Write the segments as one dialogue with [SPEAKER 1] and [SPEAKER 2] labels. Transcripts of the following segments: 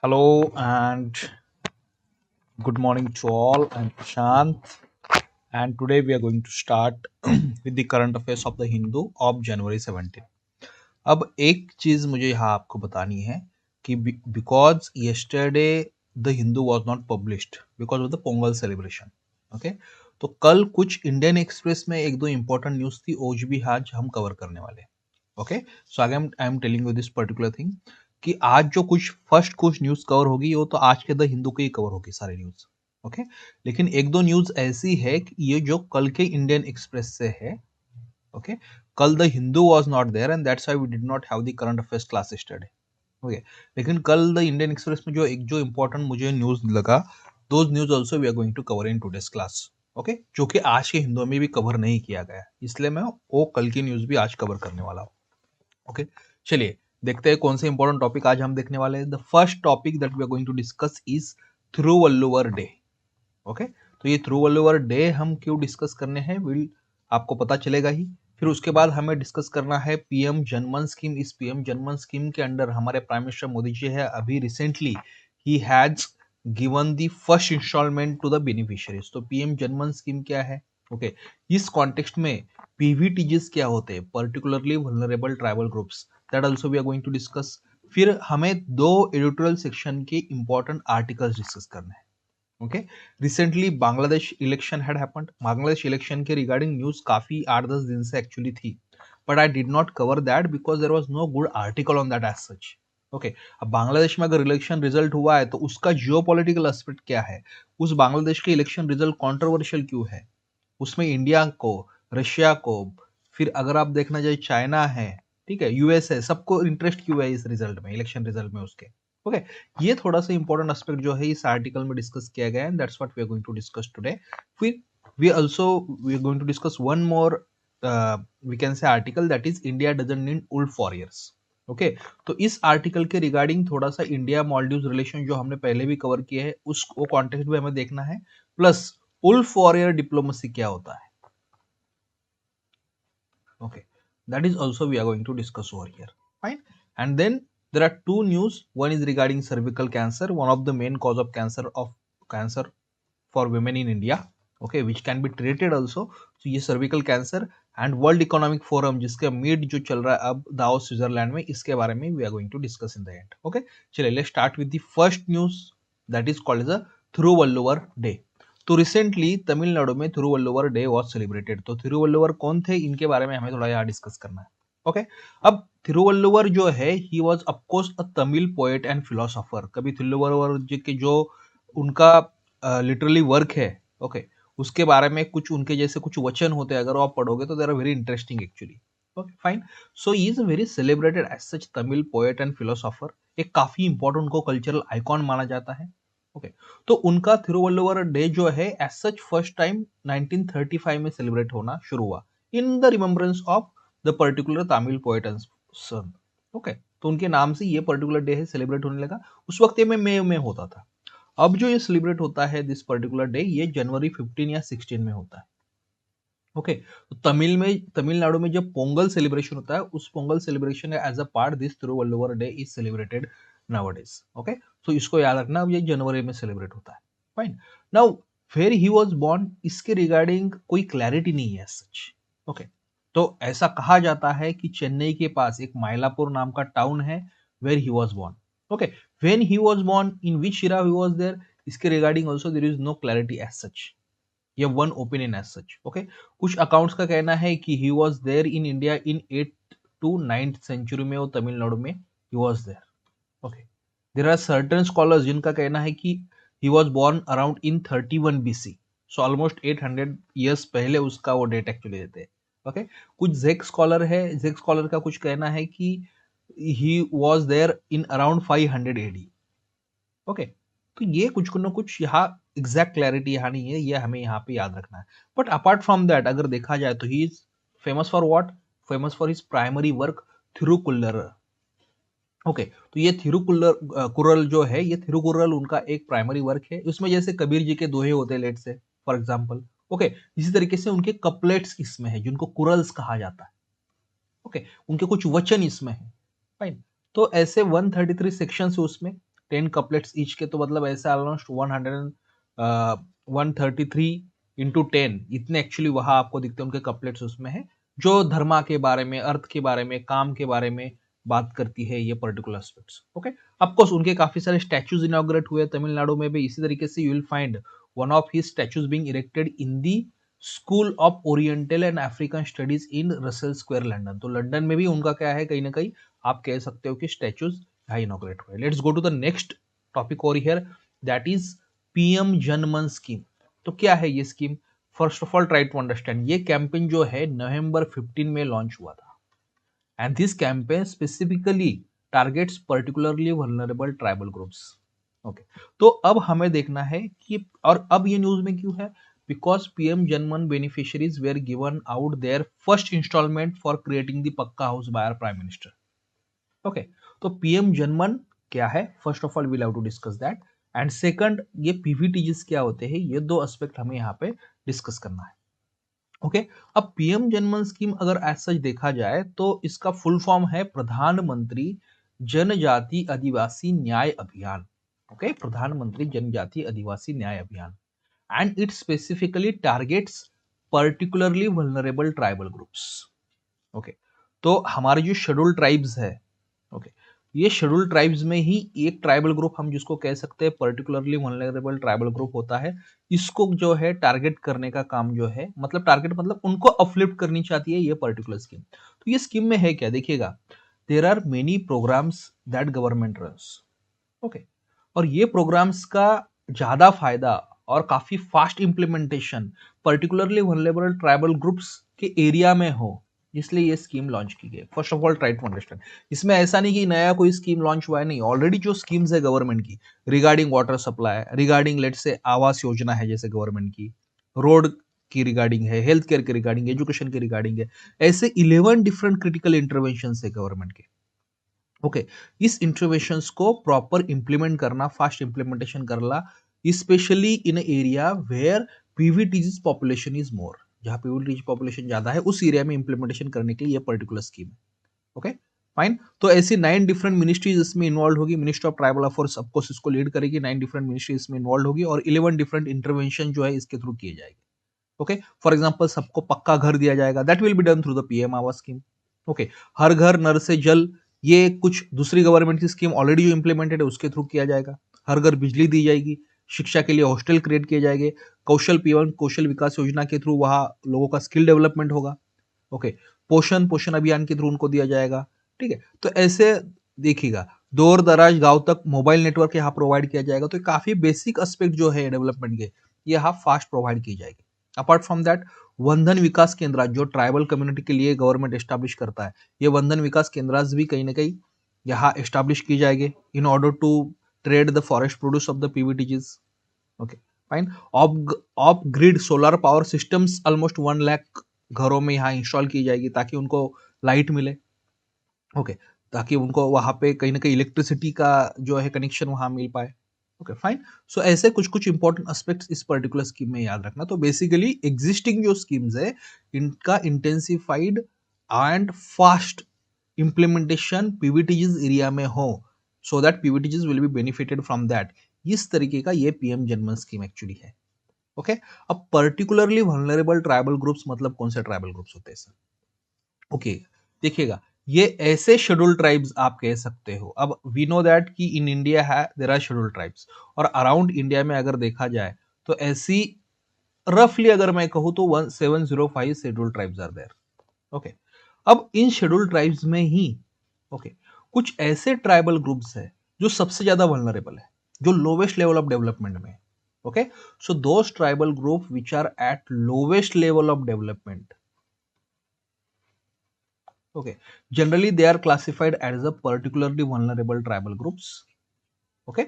[SPEAKER 1] Hello and good morning to all. I'm Prashant, and today we are going to start with the current affairs of the Hindu of January 17. अब एक चीज मुझे यहाँ आपको बतानी है कि because yesterday the Hindu was not published because of the Pongal celebration. Okay, तो कल कुछ इंडियन एक्सप्रेस में एक दो इंपॉर्टेंट न्यूज थी, वो भी आज हम कवर करने वाले. Okay, so I am telling you this particular thing कि आज जो कुछ न्यूज कवर होगी वो तो आज के द हिंदू के ही कवर होगी सारी न्यूज. ओके, लेकिन एक दो न्यूज ऐसी है कि ये जो कल के इंडियन एक्सप्रेस से है. ओके, कल the Hindu was not there and that's why we did not have the current affairs class yesterday. Okay, लेकिन कल द इंडियन एक्सप्रेस में जो इंपॉर्टेंट मुझे न्यूज लगा, those news also we are going to cover in today's class. Okay, जो कि आज के हिंदू में भी कवर नहीं किया गया, इसलिए मैं वो कल की न्यूज भी आज कवर करने वाला हूँ. ओके, चलिए देखते हैं कौन से इंपॉर्टेंट टॉपिक आज हम देखने वाले हैं. The first topic that we are going to discuss is Thiruvalluvar day. Okay, तो ये थिरुवल्लुवर डे हम क्यों डिस्कस करने हैं विल आपको पता चलेगा ही. फिर उसके बाद हमें डिस्कस करना है पीएम जनमन स्कीम. इस पीएम जनमन स्कीम के अंडर हमारे प्राइम मिनिस्टर मोदी जी है, अभी रिसेंटली ही has given the first installment to the beneficiaries. तो पीएम जनमन स्कीम क्या है? ओके, इस कॉन्टेक्स्ट में पीवीटीजीज क्या होते हैं, particularly vulnerable tribal groups, that also we are going to discuss. फिर हमें दो एडिटोरियल सेक्शन के इंपॉर्टेंट आर्टिकल्स डिस्कस करने हैं. Okay, recently Bangladesh election had happened. Bangladesh election के रिगार्डिंग न्यूज काफी 8-10 दिन से एक्चुअली थी, but I did not cover that because there was no good article on that as such. Okay, अब बांग्लादेश में अगर इलेक्शन रिजल्ट हुआ है तो उसका जियोपॉलिटिकल एस्पेक्ट क्या है, उस बांग्लादेश के इलेक्शन रिजल्ट कंट्रोवर्शियल क्यों है, उसमें इंडिया को, रशिया को, फिर अगर आप देखना जाए चाइना है, ठीक है, यूएस है, सबको इंटरेस्ट क्यों है इस रिजल्ट में, इलेक्शन रिजल्ट में उसके. ओके, ये थोड़ा सा इंपॉर्टेंट एस्पेक्ट जो है इस आर्टिकल में डिस्कस किया गया है and that's what we are going to discuss today. फिर we are going to discuss one more we can say article that is India doesn't need wolf warriors. Okay, तो इस आर्टिकल के regarding थोड़ा सा India Maldives relation जो हमने पहले भी कवर किए हैं उस वो कॉन्टेक्स्ट भी हमें देखना है, प्लस वुल्फ वॉरियर डिप्लोमेसी क्या होता है. Okay, that is also we are going to discuss over here. Fine, and then there are two news. One is regarding cervical cancer, one of the main cause of cancer for women in India. Okay, which can be treated also. So ये cervical cancer and World Economic Forum जिसका meet जो चल रहा है अब Davos Switzerland में, इसके बारे में we are going to discuss in the end. Okay, चलिए let's start with the first news that is called as a Thiruvalluvar Day. तो रिसेंटली तमिलनाडु में थिरुवल्लुवर डे वॉज सेलिब्रेटेड. तो थिरुवल्लुवर कौन थे, इनके बारे में हमें थोड़ा यहाँ डिस्कस करना है. ओके, अब थिरुवल्लुवर जो है he was of course a Tamil poet and philosopher. कभी थिरुवल्लुवर जी के जो उनका लिटरली वर्क है, ओके, उसके बारे में कुछ उनके जैसे कुछ वचन होते हैं, अगर आप पढ़ोगे तो they are very interesting actually. Okay fine, so he is very celebrated as such Tamil poet and philosopher. एक काफी इंपॉर्टेंट उनको कल्चरल आइकॉन माना जाता है. ओके, तो उनका थिरुवल्लुवर डे जो है एज सच फर्स्ट टाइम 1935 में सेलिब्रेट होना शुरू हुआ in the remembrance of the particular Tamil poet and son. Okay, तो उनके नाम से ये पर्टिकुलर डे है सेलिब्रेट होने लगा. उस वक्त ये मई में होता था. अब जो ये सेलिब्रेट होता है दिस पर्टिकुलर डे, ये जनवरी 15 या 16 में होता है. ओके, तो तमिलनाडु में जब पोंगल सेलिब्रेशन होता है, उस Pongal celebration as a part this Thiruvalluvar day is celebrated nowadays. Okay, तो इसको याद रखना, अब ये जनवरी में सेलिब्रेट होता है. Fine, now where he was born इसके रिगार्डिंग कोई क्लैरिटी नहीं है सच. ओके, तो ऐसा कहा जाता है कि चेन्नई के पास एक माइलापुर नाम का टाउन है where he was born. Okay, when he was born, in which era he was there, इसके regarding also there is no clarity as such. ये one opinion as such. Okay, कुछ अकाउंट्स का कहना है कि he was there in India in 8th to 9th century में, वो तमिलनाडु में he was there. Okay, there are certain scholars जिनका कहना है कि he was born around in 31 BC. So almost 800 years पहले उसका वो डेट एक्चुअली देते हैं. ओके, कुछ जेक स्कॉलर का कुछ कहना है कि he was there in around 500 AD. Okay, तो ये कुछ ना कुछ यहाँ एग्जैक्ट क्लैरिटी यहाँ नहीं है, ये हमें यहाँ पे याद रखना है. बट अपार्ट फ्रॉम दैट अगर देखा जाए तो he is famous for what, famous for his primary work Thirukkural. Okay, तो ये कुरल जो है, ये थिरुकुरल उनका एक प्राइमरी वर्क है. उसमें जैसे कबीर जी के दोहे होते हैं लेट से फॉर एग्जाम्पल. ओके, इसी तरीके से उनके कपलेट्स इसमें है जिनको कुरल्स कहा जाता है. ओके, उनके कुछ वचन इसमें है. फाइन, तो ऐसे 133 सेक्शन है उसमें. 10 कपलेट्स ईच के, तो मतलब ऐसे ऑलमोस्ट 133 इंटू 10 इतने एक्चुअली वहां आपको दिखते हैं उनके कपलेट्स उसमें है, जो धर्मा के बारे में, अर्थ के बारे में, काम के बारे में बात करती है ये पर्टिकुलर एस्पेक्ट्स। ओके, ऑफकोर्स उनके काफी सारे स्टैचूज इनॉग्रेट हुए तमिलनाडु में भी। इसी तरीके से you will find one of his statues being erected in the school of oriental and African studies in Russell square London. तो लंदन में भी उनका क्या है, कहीं ना कहीं आप कह सकते हो कि स्टैचूज यहाँ इनॉग्रेट हुए। Let's go to the next topic over here, that is PM Janman scheme. तो क्या है ये scheme? First of all try to understand, ये कैंपेन जो है नवंबर 15 में लॉन्च हुआ था, and this campaign specifically targets particularly vulnerable tribal groups. Okay, तो अब हमें देखना है कि, और अब ये न्यूज में क्यों है, because PM Janman beneficiaries were given out their first instalment for creating the pucca house by our prime minister. Okay, तो पीएम जनमन क्या है, first of all we have to discuss that, and second ये पीवीटीजीस क्या होते हैं, ये दो एस्पेक्ट हमें यहाँ पे डिस्कस करना है। ओके, अब पीएम जनमन स्कीम अगर एज सच देखा जाए तो इसका फुल फॉर्म है प्रधानमंत्री जनजाति आदिवासी न्याय अभियान। ओके, प्रधानमंत्री जनजाति आदिवासी न्याय अभियान, and it specifically targets particularly vulnerable tribal groups. Okay, तो हमारे जो शेड्यूल ट्राइब्स है, ओके, ये शेड्यूल ट्राइब्स में ही एक ट्राइबल ग्रुप हम जिसको कह सकते हैं पर्टिकुलरली वल्नरेबल ट्राइबल ग्रुप होता है, इसको जो है टारगेट करने का काम जो है, मतलब टारगेट मतलब उनको अपलिफ्ट करनी चाहती है ये पर्टिकुलर स्कीम। तो ये स्कीम में है क्या, देखिएगा, there are many programmes that government runs. Okay, और ये प्रोग्राम्स का ज्यादा फायदा और काफी fast implementation particularly vulnerable tribal groups के एरिया में हो, इसलिए ये स्कीम लॉन्च की गई। First of all try to understand, इसमें ऐसा नहीं कि नया कोई स्कीम लॉन्च हुआ है, नहीं, ऑलरेडी जो स्कीम्स है गवर्नमेंट की रिगार्डिंग वाटर सप्लाई, रिगार्डिंग लेट से आवास योजना है जैसे गवर्नमेंट की, रोड की रिगार्डिंग है, हेल्थ केयर की रिगार्डिंग, एजुकेशन की रिगार्डिंग है, ऐसे 11 डिफरेंट क्रिटिकल इंटरवेंशन है गवर्नमेंट के। ओके, इस इंटरवेंशंस को प्रॉपर इंप्लीमेंट करना, फास्ट इंप्लीमेंटेशन करना, specially in area where PVTGs population is more, जहां पीवीटीज पॉपुलेशन ज्यादा है उस एरिया में इंप्लीमेंटेशन करने के लिए ये पर्टिकुलर स्कीम है। ओके, फाइन, तो ऐसी 9 डिफरेंट मिनिस्ट्रीज इसमें इन्वॉल्व होगी। Ministry of tribal affairs of course इसको लीड करेगी, 9 डिफरेंट मिनिस्ट्री इसमें इन्वॉल्व होगी, और 11 डिफरेंट इंटरवेंशन जो है इसके थ्रू किए जाएंगे। ओके, फॉर एग्जांपल सबको पक्का घर दिया जाएगा, that will be done through the PM आवास स्कीम। ओके, हर घर नल से जल, ये कुछ दूसरी गवर्नमेंट की स्कीम ऑलरेडी जो इंप्लीमेंटेड है उसके थ्रू किया जाएगा। हर घर बिजली दी जाएगी, शिक्षा के लिए हॉस्टल क्रिएट किए जाएंगे, कौशल पीएम कौशल विकास योजना के थ्रू वहां लोगों का स्किल डेवलपमेंट होगा। ओके, पोषण पोषण अभियान के थ्रू उनको दिया जाएगा। ठीक है, तो ऐसे देखिएगा, दूर दराज गांव तक मोबाइल नेटवर्क यहाँ प्रोवाइड किया जाएगा। तो काफी बेसिक एस्पेक्ट जो है डेवलपमेंट के, ये यहाँ फास्ट प्रोवाइड की जाएगी। अपार्ट फ्रॉम दैट, वंदन विकास केंद्र जो ट्राइबल कम्युनिटी के लिए गवर्नमेंट एस्टैब्लिश करता है, ये वंदन विकास केंद्र भी कहीं ना कहीं यहाँ एस्टैब्लिश की जाएगी in order to trade the forest produce of the PVTGs. Okay, fine, off grid solar power systems almost 1 lakh घरों में यहाँ इंस्टॉल की जाएगी ताकि उनको लाइट मिले। ओके, ताकि उनको वहां पे कहीं ना कहीं इलेक्ट्रिसिटी का जो है कनेक्शन वहां मिल पाए। ओके, फाइन, सो ऐसे कुछ कुछ इंपॉर्टेंट एस्पेक्ट्स इस पर्टिकुलर स्कीम में याद रखना। तो बेसिकली एग्जिस्टिंग जो स्कीम्स है इनका intensified and fast implementation PVTGs area में हो, so that PVTGs will be benefited from that. इस तरीके का ये पीएम जनमन स्कीम एक्चुअली है। ओके, अब पर्टिकुलरली वल्नरेबल ट्राइबल ग्रुप्स मतलब कौन से ट्राइबल ग्रुप्स होते हैं सर? ओके, देखिएगा, ये ऐसे शेड्यूल ट्राइब्स आप कह सकते हो। अब वी नो दैट कि इन इंडिया है देयर आर शेड्यूल ट्राइब्स, और अराउंड इंडिया में अगर देखा जाए तो ऐसी रफली अगर मैं कहूं तो 1705 schedule tribes are there. Okay, अब इन शेड्यूल ट्राइब्स में ही ओके कुछ ऐसे ट्राइबल ग्रुप्स है जो सबसे ज्यादा वल्नरेबल है, जो लोवेस्ट लेवल ऑफ डेवलपमेंट में। Okay, so those tribal group which are at lowest level of development, okay, generally they are classified as a particularly vulnerable tribal groups. Okay,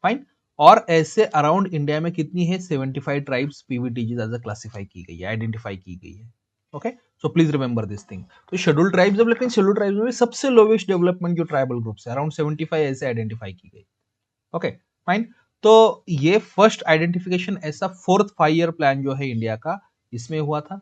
[SPEAKER 1] fine, और ऐसे around India में कितनी है, 75 tribes PVTGs as classify की गई है, identify की गई है। Okay, so please remember this thing. तो शेड्यूल ट्राइब्स, अब लेकिन शेड्यूल ट्राइब्स में सबसे लोवेस्ट डेवलपमेंट जो ट्राइबल ग्रुप्स है अराउंड 75 ऐसे आइडेंटिफाई की गई। ओके, फाइन, तो ये फर्स्ट आइडेंटिफिकेशन ऐसा 4th 5-year प्लान जो है इंडिया का इसमें हुआ था।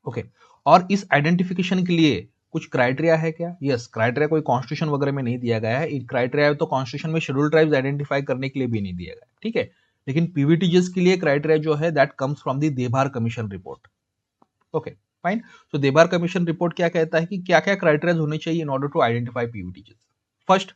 [SPEAKER 1] ओके, और इस आइडेंटिफिकेशन के लिए कुछ क्राइटेरिया है क्या? यस, क्राइटेरिया कोई कॉन्स्टिट्यूशन वगैरह में नहीं दिया गया है। क्राइटेरिया तो कॉन्स्टिट्यूशन में शेड्यूल ट्राइब्स आइडेंटिफाई करने के लिए भी नहीं दिया गया है, ठीक है। लेकिन पीवीटीजीएस के लिए क्राइटेरिया जो है that comes from the Dhebar commission report. Okay fine. तो देभार कमीशन रिपोर्ट क्या कहता है कि क्या क्या क्राइटेरिया होने चाहिए in order to identify PVTGs. First,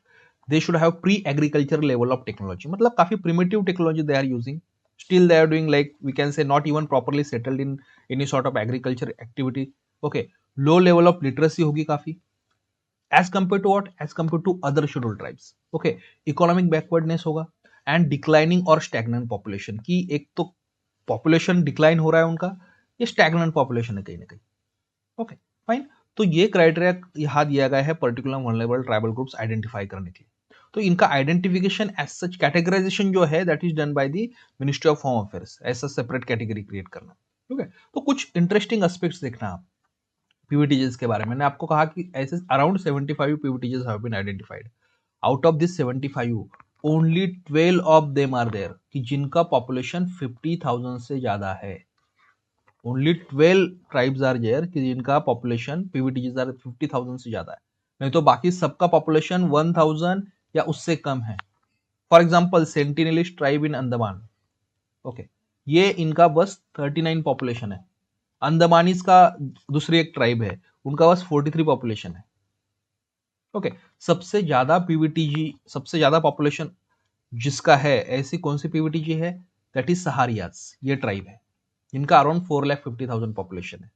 [SPEAKER 1] they should have pre agriculture level of technology, मतलब काफी primitive technology they are using, still they are doing like we can say not even properly settled in any sort of agriculture activity. Okay, low level of literacy होगी काफी as compared to what, as compared to other scheduled tribes. Okay, economic backwardness होगा and declining और stagnant population, की एक तो population decline हो रहा है उनका, ये stagnant population है कहीं ना कहीं। Okay fine. तो ये क्राइटेरिया यहाँ दिया गया है particular vulnerable tribal groups identify करने के लिए। तो इनका आइडेंटिफिकेशन एज सच कैटेगराइजेशन जो है that is done by the ministry of home affairs, ऐसा सेपरेट कैटेगरी क्रिएट करना। ठीक है, तो कुछ इंटरेस्टिंग एस्पेक्ट्स देखना आप पीवीटीजेस के बारे में। मैंने आपको कहा कि ऐसे around 75 PVTGs have been identified. Out of this 75 only 12 of them are there कि जिनका पॉपुलेशन 50,000 से ज्यादा है। ओनली 12 ट्राइब्स आर देयर कि जिनका पॉपुलेशन पीवीटीजीज आर 50,000 से ज्यादा है, नहीं तो बाकी सबका पॉपुलेशन 1000 या उससे कम है। For example Sentinelese tribe in Andaman, okay, ये इनका बस 39 पॉपुलेशन है। अंडमानीज का दूसरी एक ट्राइब है, उनका बस 43 पॉपुलेशन है। ओके, सबसे ज्यादा पीवीटीजी, सबसे ज्यादा पॉपुलेशन जिसका है ऐसी कौन सी पीवीटीजी है, दैट इज सहारियाज, ये ट्राइब है जिनका अराउंड 4,50,000 पॉपुलेशन है।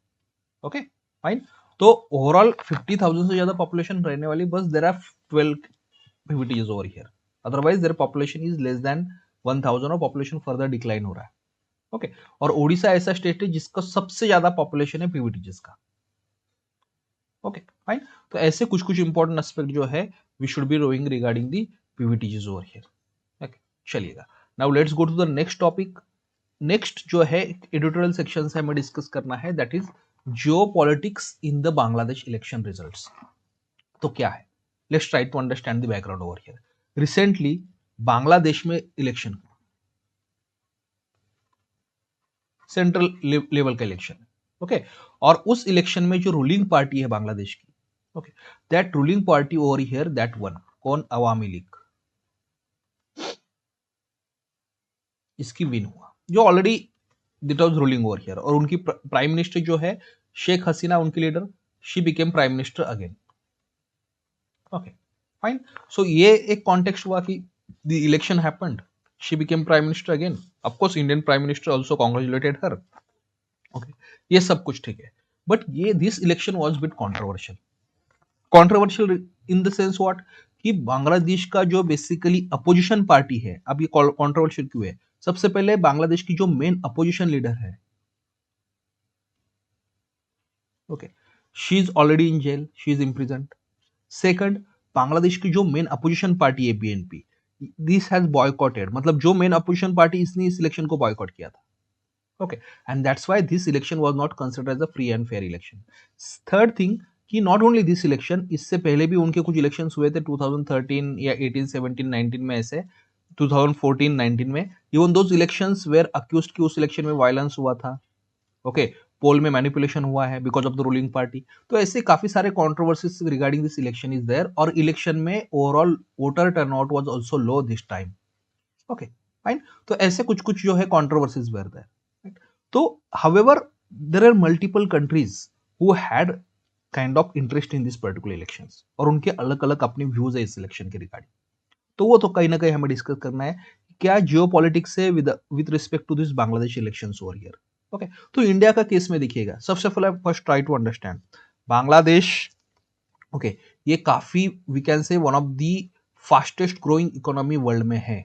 [SPEAKER 1] Okay fine. तो ओवरऑल 50,000 से ज्यादा पॉपुलेशन रहने वाली बस there are 12 PVTGs over here, otherwise their population is less than 1,000 और पॉपुलेशन फर्दर डिक्लाइन हो रहा है। ओके, और ओडिशा ऐसा स्टेट है जिसका सबसे ज्यादा पॉपुलेशन है पीवीटीज का। Okay fine. तो ऐसे कुछ कुछ इंपॉर्टेंट एस्पेक्ट जो है we should be knowing regarding the PVTGs over here. Okay, चलिएगा, now let's go to the next topic. Next जो है एडिटोरियल सेक्शन से हमें डिस्कस करना है that is geopolitics in the Bangladesh election results. तो क्या है, let's try to understand the background over here. Recently Bangladesh में इलेक्शन, सेंट्रल लेवल का इलेक्शन, ओके, और उस इलेक्शन में जो रूलिंग पार्टी है बांग्लादेश की, okay, that ruling party over here that one, कौन, अवामी लीग, इसकी विन हुआ, जो already that was ruling over here, और उनकी प्राइम मिनिस्टर जो है शेख हसीना, उनकी leader, she became prime minister again. Okay fine. So ये एक कॉन्टेक्स्ट हुआ कि the election happened, she became prime minister again, of course Indian prime minister also congratulated her. Okay, ये सब कुछ ठीक है, बट ये this election was bit controversial. Controversial in the sense what, कि बांग्लादेश का जो बेसिकली अपोजिशन पार्टी है, अब ये कंट्रोवर्शियल क्यों है? सबसे पहले बांग्लादेश की जो मेन अपोजिशन लीडर है, okay, she is already in jail, she is imprisoned. Second, Bangladesh की जो मेन अपोजिशन पार्टी है बीएनपी, दिस हैज बॉयकॉटेड, मतलब जो मेन अपोजिशन पार्टी, इसने इस इलेक्शन को बॉयकॉट किया था। Okay, and that's why this election was not considered as a free and fair election. Third thing, कि नॉट ओनली दिस इलेक्शन, इससे पहले भी उनके कुछ इलेक्शंस हुए थे 2013 या 18, 17, 19 में, ऐसे 2014, 19 में, even those elections were accused कि उस इलेक्शन में वायलेंस हुआ था। ओके, पोल में मैनिपुलेशन हुआ है because of the ruling party. तो ऐसे काफी सारे controversies regarding this election is there, और इलेक्शन में overall voter turnout was also low this time. Okay fine. तो ऐसे कुछ कुछ जो है कंट्रोवर्सीज वेयर देयर। तो however there are multiple countries who had kind of interest in this particular elections, और उनके अलग अलग अपने व्यूज है इस इलेक्शन के रिगार्डिंग। तो वो तो कहीं ना कहीं हमें डिस्कस करना है, क्या जियोपॉलिटिक्स है with respect to this Bangladesh elections over here. Okay, तो इंडिया का केस में देखिएगा, सबसे पहले first try to understand Bangladesh. Okay, ये काफी we can say one of the fastest growing economy world में है।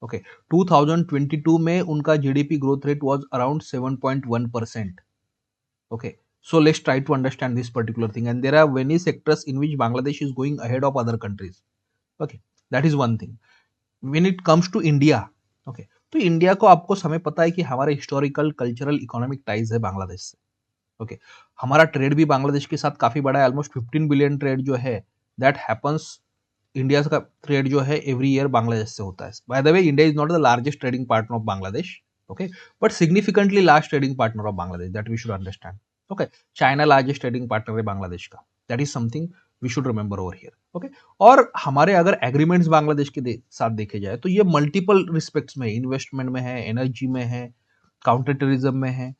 [SPEAKER 1] ओके, 2022 में उनका GDP growth rate was around 7.1%। Okay, so let's try to understand this particular thing, and there are many sectors in which Bangladesh is going ahead of other countries. Okay, that is one thing. When it comes to India, okay, तो India को आपको समय पता है कि हमारे historical cultural economic ties है बांग्लादेश से। ओके, हमारा ट्रेड भी बांग्लादेश के साथ काफी बड़ा है, ऑलमोस्ट 15 बिलियन ट्रेड जो है दैट हैपन्स, इंडिया का ट्रेड जो है एवरी ईयर बांग्लादेश से होता है। By the way, India is not the largest trading partner of Bangladesh, okay, but significantly large trading partner of Bangladesh, that we should understand. Okay, China largest trading partner है बांग्लादेश का। That is something we should remember over here. Okay, और हमारे अगर agreements Bangladesh के साथ देखे जाए तो ये मल्टीपल रिस्पेक्ट्स में, इन्वेस्टमेंट में है, एनर्जी में है, काउंटर टेररिज्म में है,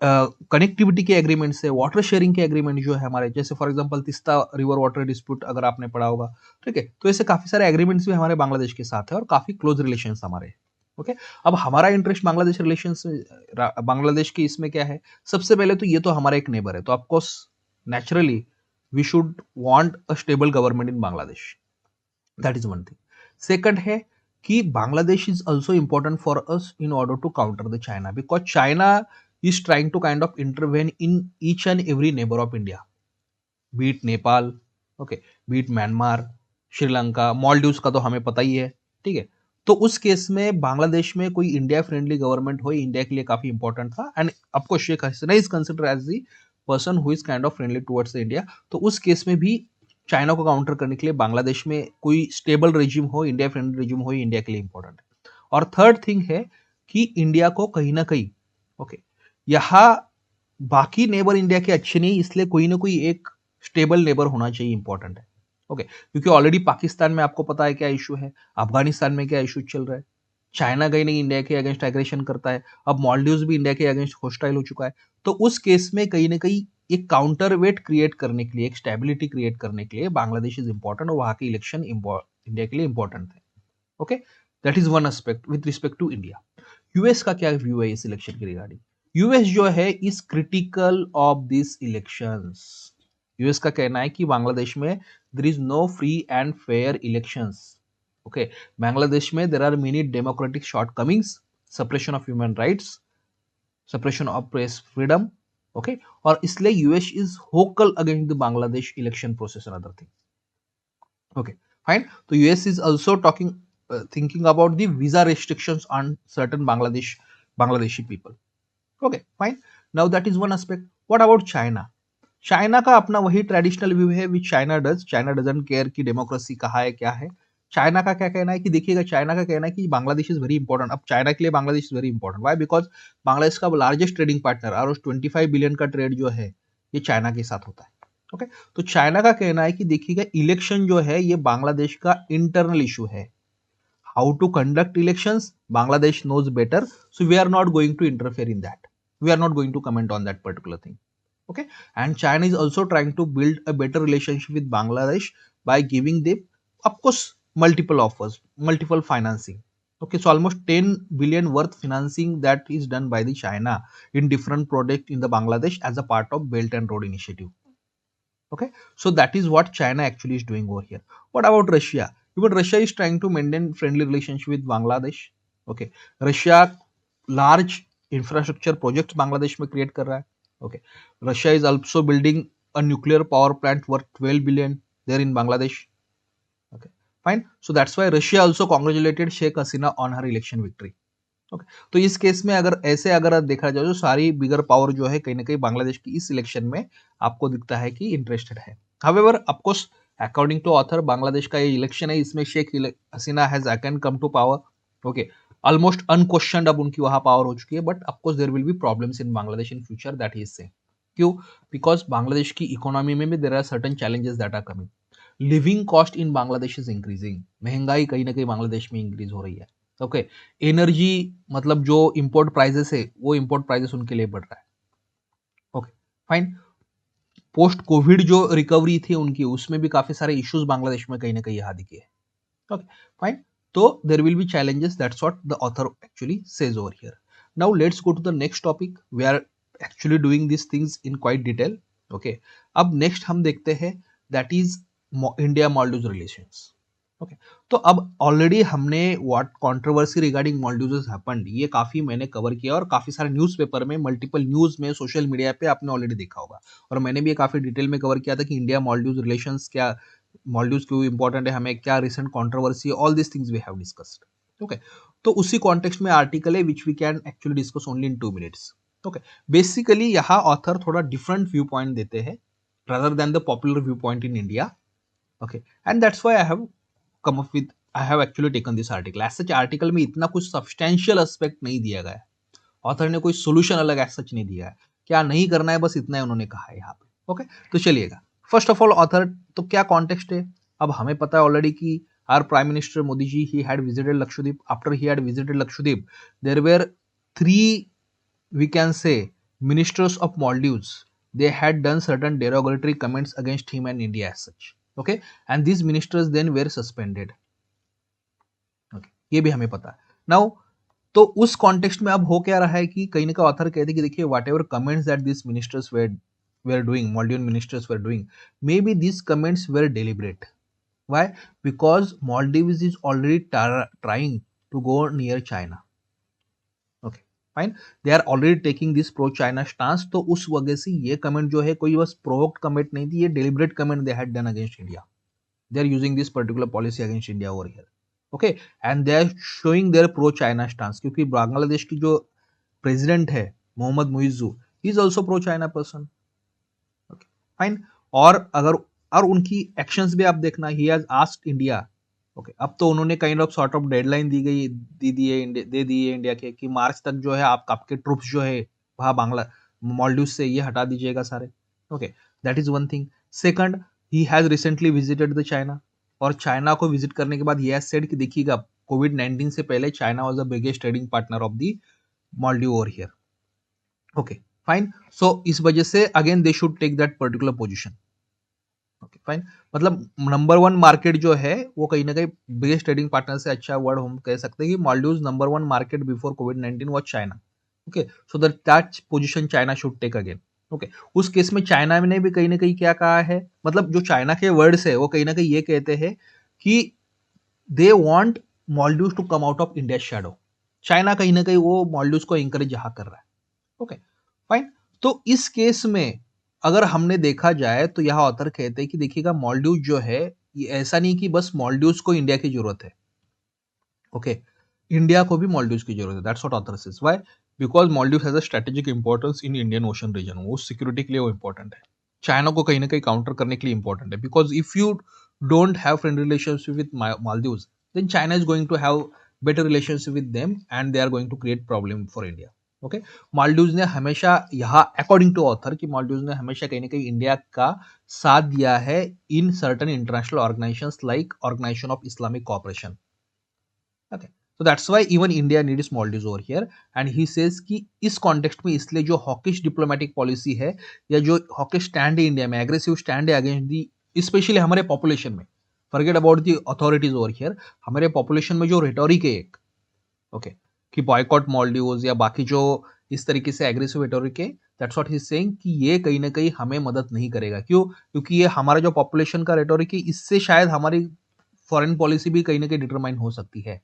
[SPEAKER 1] कनेक्टिविटी के एग्रीमेंट से, वाटर शेयरिंग के एग्रीमेंट जो है हमारे, जैसे for example Teesta river water dispute अगर आपने पढ़ा होगा, ठीक है, तो ऐसे काफी सारे एग्रीमेंट्स भी हमारे बांग्लादेश के साथ है और काफी क्लोज रिलेशंस हमारे हैं। ओके, अब हमारा इंटरेस्ट बांग्लादेश रिलेशंस, बांग्लादेश की इसमें क्या है, सबसे पहले तो ये तो हमारा एक नेबर है, तो of course naturally we should want a stable government in Bangladesh, that is one thing. Second है कि Bangladesh is also important for us in order to counter the China, because China is trying to kind of intervene in each and every neighbor of India, be it Nepal, okay, be it Myanmar, Sri Lanka, Maldives का तो हमें पता ही है, ठीक है। तो उस case में बांग्लादेश में कोई इंडिया फ्रेंडली गवर्नमेंट हो, इंडिया के लिए काफी इंपॉर्टेंट था, एंड आपको Sheikh Hasina is consider as the person who is kind of friendly towards India. तो उस केस में भी चाइना को काउंटर करने के लिए बांग्लादेश में कोई स्टेबल रेजिम हो, इंडिया फ्रेंडली रेजिम हो, इंडिया के लिए इंपॉर्टेंट है। और थर्ड थिंग है कि इंडिया को कहीं ना कहीं, ओके, यहाँ बाकी नेबर इंडिया के अच्छे नहीं, इसलिए कोई ना कोई एक स्टेबल नेबर होना चाहिए, इंपॉर्टेंट है। ओके, क्योंकि ऑलरेडी पाकिस्तान में आपको पता है क्या इशू है, अफगानिस्तान में क्या इशू चल रहा है, चाइना कहीं नहीं इंडिया के अगेंस्ट एग्रेशन करता है, अब मॉलडीव्स भी इंडिया के अगेंस्ट होस्टाइल हो चुका है। तो उस केस में कहीं ना कहीं एक काउंटर वेट क्रिएट करने के लिए, एक स्टेबिलिटी क्रिएट करने के लिए बांग्लादेश इज इंपॉर्टेंट, और वहां के इलेक्शन इंडिया के लिए इंपॉर्टेंट है। Okay, that is one aspect with respect to India. US का क्या व्यू है इस इलेक्शन के रिगार्डिंग? यूएस जो है is critical of this elections. US का कहना है कि बांग्लादेश में there is no free and fair elections. Okay, Bangladesh में there are many democratic shortcomings, suppression of human rights, suppression of press freedom. Okay, और इसलिए US is vocal against the Bangladesh election process and other thing. Okay, fine. So US is also thinking about the visa restrictions on certain Bangladeshi people. Okay, fine. Now that is one aspect. What about China? China का अपना वही traditional view है which China does, China doesn't care कि democracy कहाँ है क्या है। China का क्या कहना है कि देखिएगा, चाइना का कहना है कि बांग्लादेश इज वेरी इंपॉर्टेंट। अब चाइना के लिए Bangladesh is very important, why? Because Bangladesh का लार्जेस्ट ट्रेडिंग पार्टनर और 25 बिलियन का ट्रेड जो है ये चाइना के साथ होता है। ओके, तो चाइना का कहना है कि देखिएगा, इलेक्शन जो है ये बांग्लादेश का इंटरनल इशू है। How to conduct elections Bangladesh knows better, so we are not going to interfere in that, we are not going to comment on that particular thing. Okay, and China is also trying to build a better relationship with Bangladesh by giving them, of course, multiple offers, multiple financing. Okay, so almost 10 billion worth financing that is done by the China in different projects in the Bangladesh as a part of Belt and Road Initiative. Okay, so that is what China actually is doing over here. What about Russia? Even Russia is trying to maintain friendly relationship with Bangladesh. Okay, Russia large infrastructure projects Bangladesh में create कर रहा है। Okay, Russia is also building a nuclear power plant worth 12 billion there in Bangladesh. Okay, fine. So that's why Russia also congratulated Sheikh Hasina on her election victory. Okay, तो इस case में अगर ऐसे अगर देखा जाए तो सारी बिगर पावर जो है कहीं ना कहीं बांग्लादेश की इस इलेक्शन में आपको दिखता है कि इंटरेस्टेड है। However, of course, according to author, Bangladesh का ये इलेक्शन है, इसमें Sheikh Hasina has again come to power. Okay, almost unquestioned अब उनकी वहां पावर हो चुकी है, but of course there will be problems in Bangladesh in future, that he is saying. क्यों? बिकॉज बांग्लादेश की इकोनॉमी में भी there are certain challenges that are coming. Living cost in Bangladesh is increasing, महंगाई कहीं ना कहीं बांग्लादेश में इंक्रीज हो रही है। ओके, एनर्जी मतलब जो इंपोर्ट प्राइजेस है वो इंपोर्ट प्राइजेस उनके लिए बढ़ रहा है। Okay, fine. पोस्ट कोविड जो रिकवरी थी उनकी, उसमें भी काफी सारे इश्यूज बांग्लादेश में कहीं ना कहीं यहाँ दिखे। Okay, fine. तो there will be challenges, that's what the author actually says over here. Now let's go to the next topic. We are actually doing this things in quite detail. Okay, अब next हम देखते हैं, that is India Maldives relations. Okay, तो अब already हमने what controversy regarding Maldives happened, ये काफी मैंने कवर किया और काफी सारे न्यूज़पेपर में, मल्टीपल न्यूज में, सोशल मीडिया पे आपने ऑलरेडी देखा होगा, और मैंने भी काफी डिटेल में कवर किया था कि इंडिया मालदीव्स रिलेशंस क्या, मालदीव्स क्यों इंपॉर्टेंट है हमें, क्या recent controversy, all this things we have discussed. Okay, तो उसी कॉन्टेक्स्ट में आर्टिकल है which we can actually discuss only in 2 minutes. Okay, basically यहाँ ऑथर थोड़ा डिफरेंट व्यू पॉइंट देते हैं rather than the popular viewpoint in India. Okay, and that's why I have come up with, I have actually taken this article. As such article में इतना कुछ substantial aspect नहीं दिया गया है, ऑथर ने कोई सोल्यूशन अलग एज सच नहीं दिया है, क्या नहीं करना है बस इतना ही उन्होंने कहा है यहाँ पे। ओके, तो चलिएगा, फर्स्ट ऑफ ऑल ऑथर, तो क्या कॉन्टेक्स्ट है, अब हमें पता है ऑलरेडी कि our prime minister Modi ji he had visited Lakshadweep. After he had visited Lakshadweep, there were three, we can say, ministers of Maldives. They had done certain derogatory comments against him and India as such. Okay, and these ministers then were suspended. Okay, ये भी हमें पता है. Now, तो उस context में अब हो क्या रहा है कि कहीं ना कहीं ऑथर कहते हैं कि देखिए whatever comments that this ministers were doing, Maldivian ministers were doing, maybe these comments were deliberate. Why? Because Maldives is already trying to go near China. Okay fine, they are already taking this pro China stance. तो उस वजह से ये comment जो है कोई बस provoked comment नहीं थी, ये deliberate comment they had done against India. They are using this particular policy against India over here. Okay, and they are showing their pro China stance, क्योंकि बांग्लादेश की जो प्रेसिडेंट है Mohammed Muizzu, he is also pro China person. Okay fine, और अगर और उनकी actions भी आप देखना, he has asked India. Okay, अब तो उन्होंने kind of sort of deadline दे दी है इंडिया के कि मार्च तक जो है आपके ट्रूप्स जो है वहाँ बांग्ला मॉलडीव से ये हटा दीजिएगा सारे. Okay, that is one thing. Second, he has recently visited the China, और चाइना को विजिट करने के बाद ही हैज सेड कि देखिएगा कोविड-19 से पहले China was the biggest trading partner of the Maldive over here. Okay fine, so इस वजह से again they should take that particular position. Okay fine, मतलब नंबर वन मार्केट जो है वो कहीं ना कहीं बिगेस्ट ट्रेडिंग पार्टनर से अच्छा वर्ड हम कह सकते हैं कि Maldives number one market before कोविड-19 was China. Okay, so that position China should take again. Okay, उस केस में चाइना ने भी कहीं ना कहीं क्या कहा है, मतलब जो चाइना के वर्ड्स है वो कहीं ना कहीं ये कहते हैं कि they want Maldives to come out of India shadow. China कहीं ना कहीं वो मालदीव्स को इंकरेज यहाँ कर रहा है. ओके फाइन, तो इस केस में अगर हमने देखा जाए तो यहाँ ऑथर कहते हैं कि देखिएगा मालदीव जो है, ये ऐसा नहीं कि बस मालदीव्स को इंडिया की जरूरत है. ओके, इंडिया को भी मालदीव्स की जरूरत है. That's what author says. Why? Because Maldive has a strategic importance in Indian ocean region. वो सिक्योरिटी के लिए वो इंपॉर्टेंट है, चाइना को कहीं ना कहीं काउंटर करने के लिए इंपॉर्टेंट है. Because if you don't have friend relationship with Maldives, then China is going to have better relationship with them and they are going to create problem for India. Okay, Maldives ने हमेशा यहाँ according to author कि मालदीव्स ने हमेशा कहीं ना कहीं India का साथ दिया है in certain international organisations like organisation of Islamic cooperation. Okay, so that's why even India needs Maldives over here. And he says कि इस कॉन्टेक्स्ट में इसलिए जो हॉकिश डिप्लोमेटिक पॉलिसी है या जो हॉकिश स्टैंड है इंडिया में, एग्रेसिव स्टैंड है अगेंस्ट दी, स्पेशली हमारे पॉपुलेशन में, forget about the authorities over here, हमारे पॉपुलेशन में जो रेटोरिक है एक, ओके, कि बॉयकॉट मालदीव्स या बाकी जो इस तरीके से एग्रेसिव रेटोरिक है, that's what he is saying कि ये कहीं ना कहीं हमें मदद नहीं करेगा. क्यों? क्योंकि ये हमारा जो पॉपुलेशन का रेटोरिक है, इससे शायद हमारी फॉरेन पॉलिसी भी कहीं ना कहीं डिटरमाइन हो सकती है.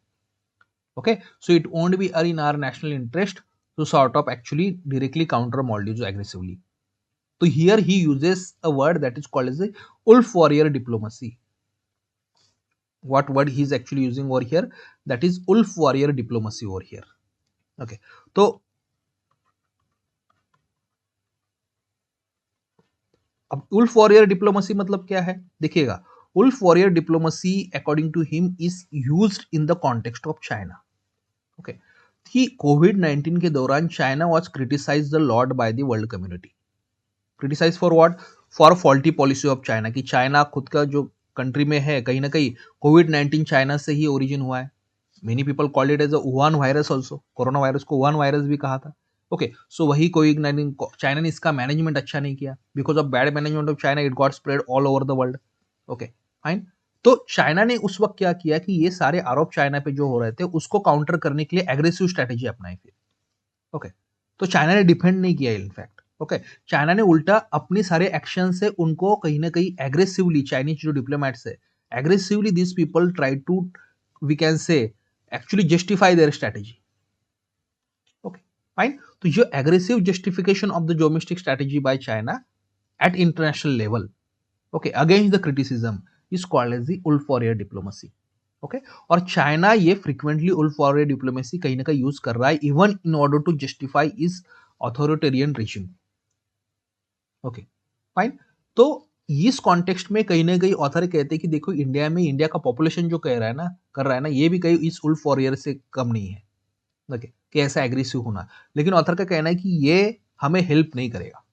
[SPEAKER 1] Okay, so it won't be in our national interest to sort of actually directly counter Maldives aggressively. So here he uses a word that is called as a wolf warrior diplomacy. What word he is actually using over here? That is wolf warrior diplomacy over here. Okay, तो अब wolf warrior diplomacy मतलब क्या है? देखिएगा, wolf warrior diplomacy according to him is used in the context of China. Okay, कि कोविड-19 के दौरान China was criticised the lot by the world community. Criticise for what? For faulty policy of China, कि China खुद का जो country में है कहीं ना कहीं कोविड-19 चाइना से ही ओरिजिन हुआ है. Many people called it as a Wuhan virus also. Corona virus को वुहान वायरस भी कहा था. ओके, सो वही कोविड-19 चाइना ने इसका मैनेजमेंट अच्छा नहीं किया. Because of bad management of China it got spread all over the world. Okay fine, तो चाइना ने उस वक्त क्या किया कि ये सारे आरोप चाइना पे जो हो रहे थे उसको काउंटर करने के लिए एग्रेसिव स्ट्रेटेजी अपनाई फिर. ओके, तो चाइना ने डिफेंड नहीं किया इनफैक्ट. ओके, चाइना ने उल्टा अपनी सारे एक्शन से उनको कहीं ना कहीं एग्रेसिवली, चाइनीज जो डिप्लोमेट्स है, aggressively this people try to, we can say, actually justify their strategy. Okay fine, तो ये aggressive justification of the domestic strategy by China at international level, okay, against the criticism, is called as the wolf warrior diplomacy. Okay, और China ये frequently wolf warrior diplomacy कहीं ना कहीं use कर रहा है even in order to justify इस authoritarian regime. Okay fine, तो इस कॉन्टेक्स्ट में कहीं ना कहीं ऑथर कहते हैं कि देखो इंडिया में, इंडिया का पॉपुलेशन जो कह रहा है ना, कर रहा है ना, ये भी कहीं इस wolf warrior से कम नहीं है. ओके, कि ऐसा एग्रेसिव होना, लेकिन ऑथर का कहना है कि ये हमें हेल्प नहीं करेगा.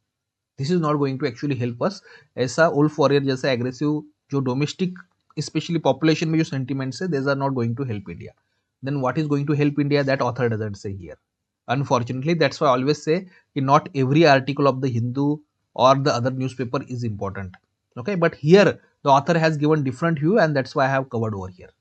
[SPEAKER 1] This is not going to actually help us. ऐसा वुल्फ वॉरियर जैसा एग्रेसिव जो डोमेस्टिक स्पेशली पॉपुलेशन में जो सेंटिमेंट्स है, these are not going to help India. Then what is going to help India, that author doesn't say here, unfortunately. That's why I always say not every article of the Hindu or the other newspaper is important. Okay, but here the author has given different view, and that's why I have covered over here.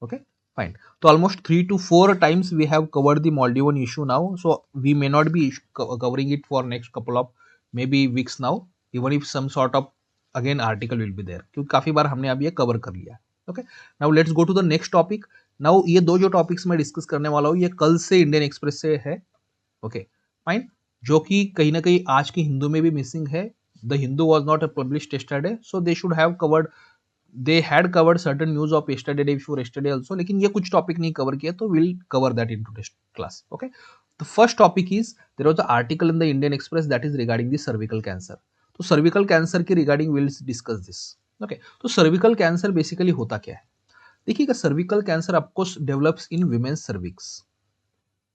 [SPEAKER 1] Okay, fine. So almost 3 to 4 times we have covered the Maldivian issue now, so we may not be covering it for next couple of maybe weeks now, even if some sort of again article will be there, क्योंकि काफी बार हमने अब ये cover कर लिया। Okay, now let's go to the next topic. Now ये दो जो टॉपिक्स मैं डिस्कस करने वाला हूँ, ये कल से इंडियन एक्सप्रेस से है। ओके, फाइन, जो कि कहीं ना कहीं आज के हिंदू में भी मिसिंग है। The Hindu was not published yesterday, so they should have covered, they had covered certain news of yesterday day before yesterday also, लेकिन ये कुछ टॉपिक नहीं कवर किया, तो will cover that in today's class. Okay, the first topic is there was a article in the Indian Express that is regarding the cervical cancer. तो cervical cancer के regarding will discuss this. Okay, तो cervical cancer basically होता क्या है? देखिएगा, cervical cancer of course develops in women's cervix.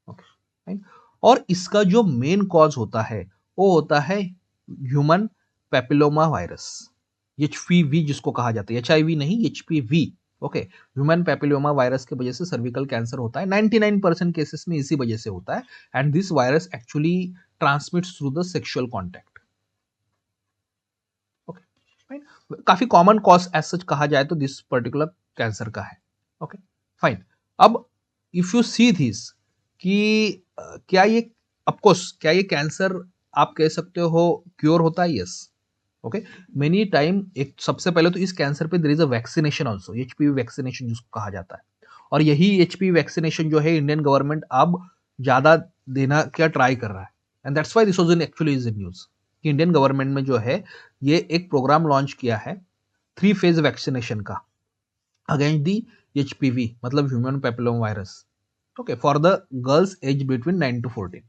[SPEAKER 1] Okay, और इसका जो मेन कॉज होता है वो होता है ह्यूमन पैपिलोमा वायरस, एचपीवी जिसको कहा जाता है, एचआईवी नहीं, HPV. Okay, human papilloma virus की वजह से सर्विकल कैंसर होता है। 99% केसेस में इसी वजह से होता है, and this virus actually transmits through the sexual contact. Okay, fine, काफी कॉमन कॉज एज सच कहा जाए तो दिस पर्टिकुलर कैंसर का है। Okay, fine. अब इफ यू सी दिस कि क्या ये, ऑफकोर्स क्या ये कैंसर आप कह सकते हो क्योर होता है? यस। ओके, मेनी टाइम एक सबसे पहले तो इस कैंसर पे there is a vaccination also, HPV vaccination जिसको कहा जाता है, और यही एचपीवी वैक्सीनेशन जो है इंडियन गवर्नमेंट अब ज्यादा देना क्या ट्राई कर रहा है, and that's why this was in actually is in news कि इंडियन गवर्नमेंट में जो है ये एक प्रोग्राम लॉन्च किया है 3 फेज वैक्सीनेशन का अगेंस्ट दी एचपीवी, मतलब human papilloma virus. Okay, for the girls age between 9 to 14।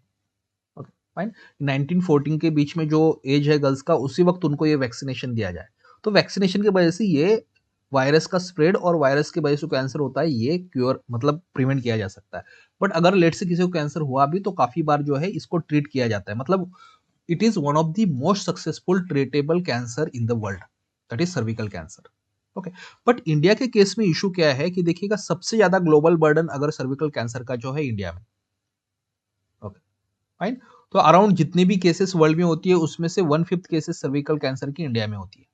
[SPEAKER 1] Okay, fine, 19-14 के बीच में जो एज है गर्ल्स का, उसी वक्त उनको ये वैक्सीनेशन दिया जाए। तो वैक्सीनेशन की वजह से ये वायरस का स्प्रेड और वायरस की वजह से कैंसर होता है ये क्योर मतलब प्रिवेंट किया जा सकता है। बट अगर लेट से किसी को कैंसर हुआ भी तो काफी बार जो है इसको ट्रीट किया जाता है, मतलब it is one of the most successful treatable cancer in the world, that is cervical cancer. Okay, but India के केस में इशू क्या है कि देखिएगा, सबसे ज्यादा ग्लोबल बर्डन अगर सर्विकल कैंसर का जो है इंडिया में। ओके, फाइन, तो अराउंड जितनी भी केसेस वर्ल्ड में होती है उसमें से 1/5 केसेस सर्विकल कैंसर की इंडिया में होती है।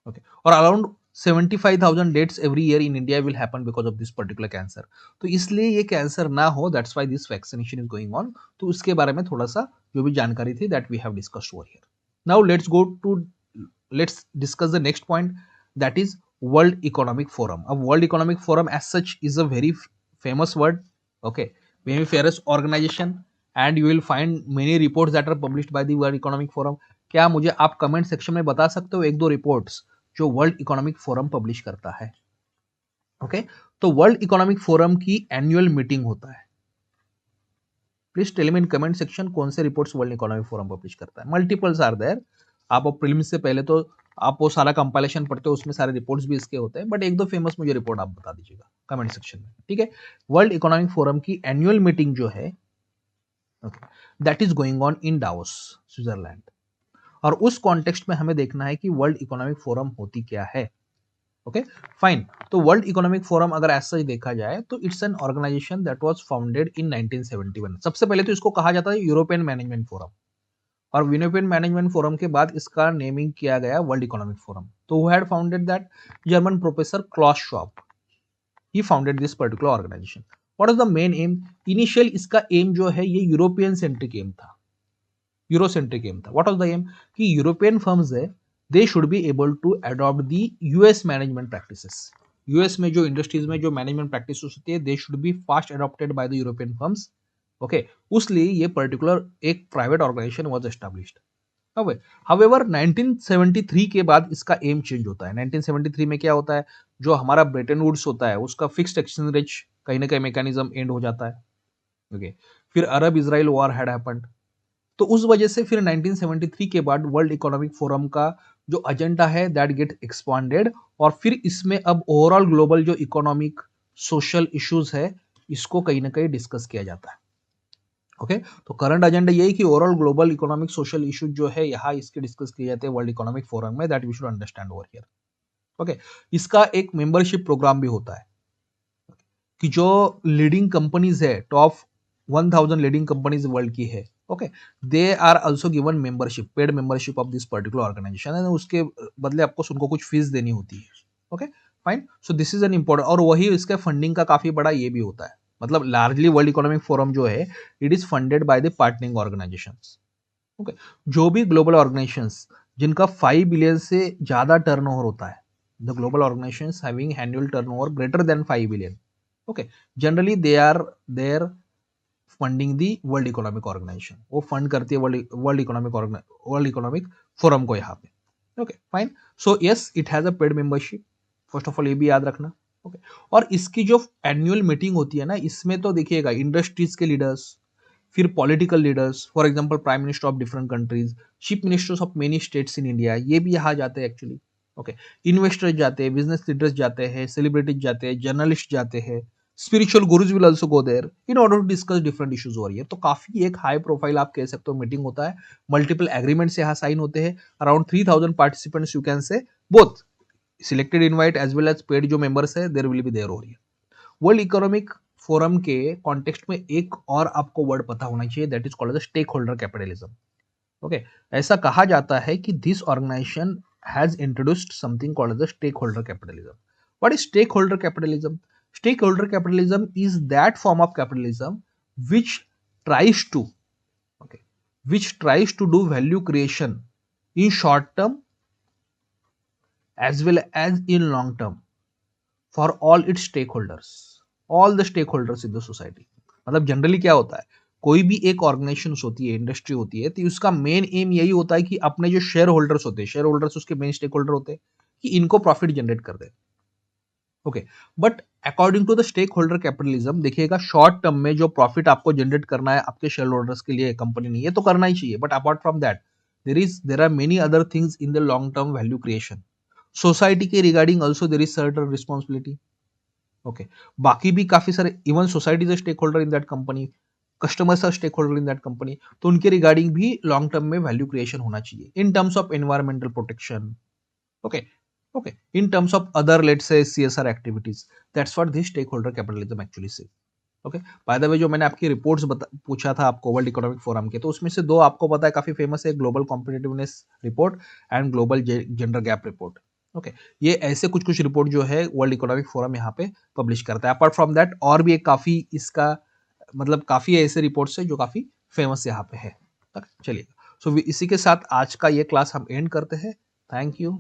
[SPEAKER 1] ओके, और around 75,000 deaths every year in India will happen because of this particular cancer. तो इसलिए ये कैंसर ना हो, that's why this vaccination is going on. तो उसके बारे में थोड़ा सा जो भी जानकारी थी that we have discussed over here. Now let's discuss the next point, that is world economic forum. अब world economic forum as such is a very famous word, okay, very famous organization, and you will find many reports that are published by the World Economic Forum. क्या मुझे आप comment section में बता सकते हो एक दो रिपोर्ट्स जो वर्ल्ड इकोनॉमिक फोरम पब्लिश करता है? ओके, तो वर्ल्ड इकोनॉमिक फोरम की एनुअल मीटिंग होता है। Please tell me in comment section कौन से reports World economic Forum publish करता है। मल्टीपल्स आर देयर, आप प्रीलिम्स से पहले तो आप वो सारा कंपाइलेशन पढ़ते हो, उसमें सारे रिपोर्ट्स भी इसके होते हैं, बट एक दो फेमस मुझे रिपोर्ट आप बता दीजिएगा कमेंट सेक्शन में, ठीक है? वर्ल्ड इकोनॉमिक फोरम की एनुअल मीटिंग जो है, that is going on in Davos, Switzerland. और उस कॉन्टेक्स्ट में हमें देखना है कि वर्ल्ड इकोनॉमिक फोरम होती क्या है। ओके, फाइन, तो वर्ल्ड इकोनॉमिक फोरम अगर ऐसा सच देखा जाए तो it's an organisation that was founded in 1971। सबसे पहले तो इसको कहा जाता है यूरोपियन मैनेजमेंट फोरम, और यूरोपियन मैनेजमेंट फोरम के बाद इसका नेमिंग किया गया वर्ल्ड इकोनॉमिक फोरम। तो who had founded that? German professor Klaus Schwab, he founded this particular organisation. What is the main aim? Initial इसका एम जो है ये यूरोपियन सेंट्रिक एम था, यूरोसेंट्रिक एम था। What was the aim? कि European firms है they should be able to adopt the US management practices. US में जो इंडस्ट्रीज में जो मैनेजमेंट प्रैक्टिस होती है they should be fast adopted by the European firms. Okay, उसलिए ये पर्टिकुलर एक private organization was established. However 1973 के बाद इसका एम चेंज होता है। 1973 में क्या होता है, जो हमारा ब्रेटन वुड्स होता है उसका फिक्स्ड एक्सचेंज रेट कहीं ना कहीं मैकेनिज्म एंड हो जाता है। ओके, फिर अरब इजराइल वॉर हैड हैपेंड, तो उस वजह से फिर 1973 के बाद वर्ल्ड इकोनॉमिक फोरम का जो एजेंडा है दैट गेट एक्सपांडेड, और फिर इसमें अब ओवरऑल ग्लोबल जो इकोनॉमिक सोशल इश्यूज है इसको कहीं ना कहीं डिस्कस किया जाता है। ओके, तो करंट एजेंडा यही कि overall global economic social issue जो है यहाँ इसके डिस्कस किए जाते हैं वर्ल्ड इकोनॉमिक फोरम में, that we should understand over here. Okay, इसका एक मेंबरशिप प्रोग्राम भी होता है कि जो लीडिंग कंपनीज है, टॉप 1000 लीडिंग कंपनीज वर्ल्ड की है, okay, they are also given membership, paid membership of this particular organisation, and उसके बदले आपको उनको कुछ फीस देनी होती है। Okay, fine, so this is an important, और वही इसके फंडिंग का काफी बड़ा ये भी होता है, मतलब लार्जली वर्ल्ड इकोनॉमिक फोरम जो है it is funded by the partnering organisations. Okay, जो भी ग्लोबल ऑर्गेनाइजेशंस जिनका 5 बिलियन से ज्यादा टर्नओवर होता है, the global organisations having annual turnover greater than 5 billion, okay, generally they are there funding the World Economic Organisation, वो fund करती है वर्ल्ड इकोनॉमिक फोरम को यहाँ पे। Okay, fine, so yes it has a paid membership, first of all ये भी याद रखना। ओके, और इसकी जो एनुअल मीटिंग होती है ना, इसमें तो देखिएगा इंडस्ट्रीज के लीडर्स, फिर political leaders, for example prime minister of different countries, chief ministers of many states in India, ये भी यहाँ जाते हैं एक्चुअली। ओके, इन्वेस्टर्स जाते हैं, बिजनेस लीडर्स जाते हैं, सेलिब्रिटीज जाते हैं, जर्नलिस्ट जाते हैं, spiritual gurus will also go there in order to discuss different issues हो रही है। तो काफी एक हाई प्रोफाइल आप कह सकते हो मीटिंग होता है, मल्टीपल एग्रीमेंट्स यहाँ साइन होते हैं, around 3000 participants you can say, both selected invite as well as paid जो मेंबर्स है देयर विल बी देयर हो रही है। वर्ल्ड इकोनॉमिक फोरम के कॉन्टेक्स्ट में एक और आपको वर्ड पता होना चाहिए, that is called as stake holder capitalism. Okay, ऐसा कहा जाता है कि this organisation has introduced something called as stake holder capitalism. What is stake holder capitalism? Stake holder capitalism is that form of capitalism which tries to, okay, which tries to do value creation in short term as well as in long term for all its stakeholders, all the stakeholders in the society। मतलब generally क्या होता है, कोई भी एक organisation होती है, industry होती है, तो उसका मेन एम यही होता है कि अपने जो शेयर होल्डर्स होते हैं, शेयर होल्डर्स उसके मेन स्टेक होल्डर होते हैं, कि इनको प्रॉफिट जनरेट कर दे। Okay, but according to the stake holder capitalism देखिएगा, शॉर्ट टर्म में जो प्रॉफिट आपको जनरेट करना है आपके शेयर होल्डर्स के लिए कंपनी ने, ये तो करना ही चाहिए, but apart from that there are many other things in the long term value creation, society के regarding also there is certain responsibility. Okay, बाकी भी काफी सारे, even society is stake holder in that company, customers are stake holder in that company, तो उनके regarding भी long term में value creation होना चाहिए in terms of environmental protection. Okay, okay, in terms of other, let's say CSR activities, that's what this stakeholder capitalism actually say। Okay, bye the वे जो मैंने आपकी reports पूछा था आपको वर्ल्ड इकोनॉमिक फोरम के, तो उसमें से दो आपको पता है काफी फेमस है, global competitiveness report and global gender gap report. Okay, ये ऐसे कुछ कुछ रिपोर्ट जो है वर्ल्ड इकोनॉमिक फोरम यहाँ पे पब्लिश करता है। अपार्ट फ्रॉम दैट और भी एक काफी इसका मतलब काफी ऐसे रिपोर्ट्स है जो काफी फेमस यहाँ पे है। चलिए, सो इसी के साथ आज का ये क्लास हम एंड करते हैं। Thank you.